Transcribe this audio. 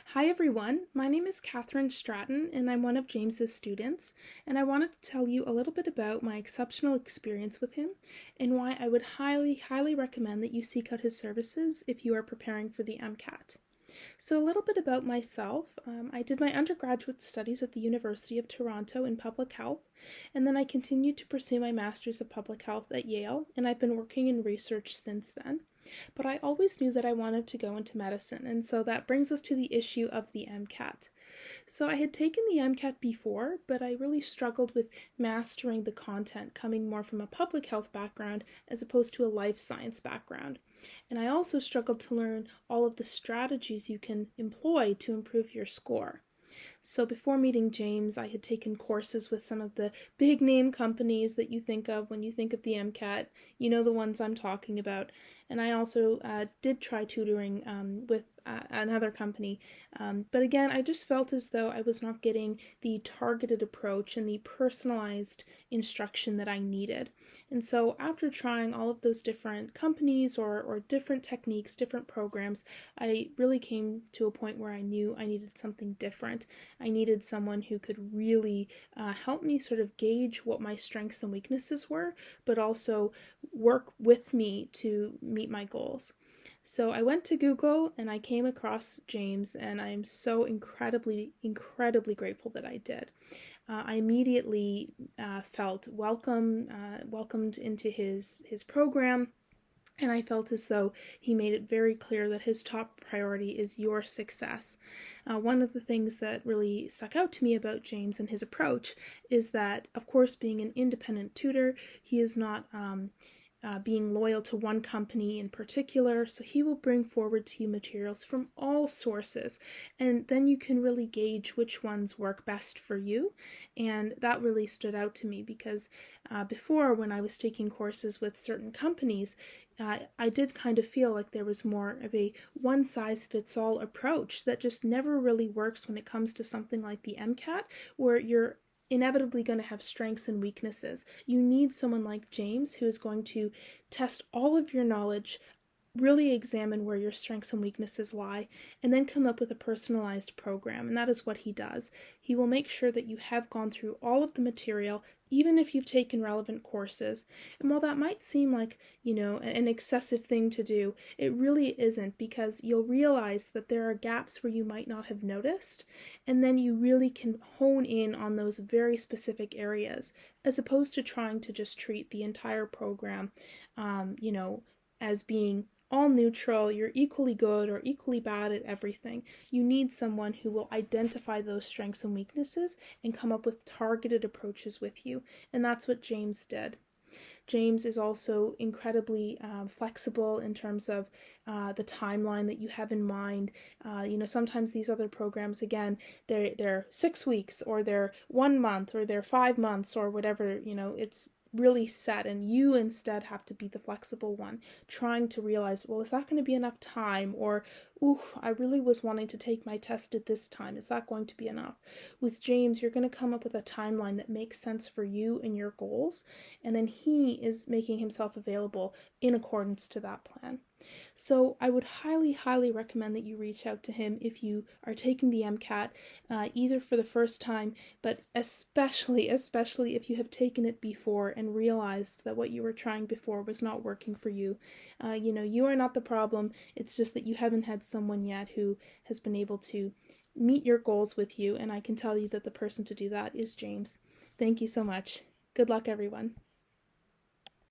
Hi everyone, my name is Catherine Stratton and I'm one of James's students, and I wanted to tell you a little bit about my exceptional experience with him and why I would highly recommend that you seek out his services if you are preparing for the MCAT. So a little bit about myself. I did my undergraduate studies at the University of Toronto in public health, and then I continued to pursue my Master's of Public Health at Yale, and I've been working in research since then. But I always knew that I wanted to go into medicine, and so that brings us to the issue of the MCAT. So I had taken the MCAT before, but I really struggled with mastering the content, coming more from a public health background as opposed to a life science background. And I also struggled to learn all of the strategies you can employ to improve your score. So before meeting James, I had taken courses with some of the big name companies that you think of when you think of the MCAT. You know the ones I'm talking about. And I also did try tutoring with another company. But again, I just felt as though I was not getting the targeted approach and the personalized instruction that I needed. And so after trying all of those different companies or different techniques, different programs, I really came to a point where I knew I needed something different. I needed someone who could really help me sort of gauge what my strengths and weaknesses were, but also work with me to meet my goals. So I went to Google and I came across James, and I am so incredibly grateful that I did. I immediately felt welcomed into his program. And I felt as though he made it very clear that his top priority is your success. One of the things that really stuck out to me about James and his approach is that, of course, being an independent tutor, he is not being loyal to one company in particular, so he will bring forward to you materials from all sources, and then you can really gauge which ones work best for you. And that really stood out to me because before, when I was taking courses with certain companies, I did kind of feel like there was more of a one-size-fits-all approach that just never really works when it comes to something like the MCAT, where you're inevitably going to have strengths and weaknesses. You need someone like James who is going to test all of your knowledge, really examine where your strengths and weaknesses lie, and then come up with a personalized program. And that is what he does. He will make sure that you have gone through all of the material, even if you've taken relevant courses. And while that might seem like, an excessive thing to do, it really isn't, because you'll realize that there are gaps where you might not have noticed, and then you really can hone in on those very specific areas, as opposed to trying to just treat the entire program, as being all neutral, you're equally good or equally bad at everything. You need someone who will identify those strengths and weaknesses and come up with targeted approaches with you. And that's what James did. James is also incredibly flexible in terms of the timeline that you have in mind. Sometimes these other programs, again, they're 6 weeks, or they're 1 month, or they're 5 months, or whatever. It's really set, and you instead have to be the flexible one, trying to realize, well, is that going to be enough time? Or, oof, I really was wanting to take my test at this time. Is that going to be enough? With James, you're going to come up with a timeline that makes sense for you and your goals, and then he is making himself available in accordance to that plan. So I would highly recommend that you reach out to him if you are taking the MCAT, either for the first time, but especially if you have taken it before and realized that what you were trying before was not working for you. You are not the problem. It's just that you haven't had someone yet who has been able to meet your goals with you, and I can tell you that the person to do that is James. Thank you so much. Good luck, everyone.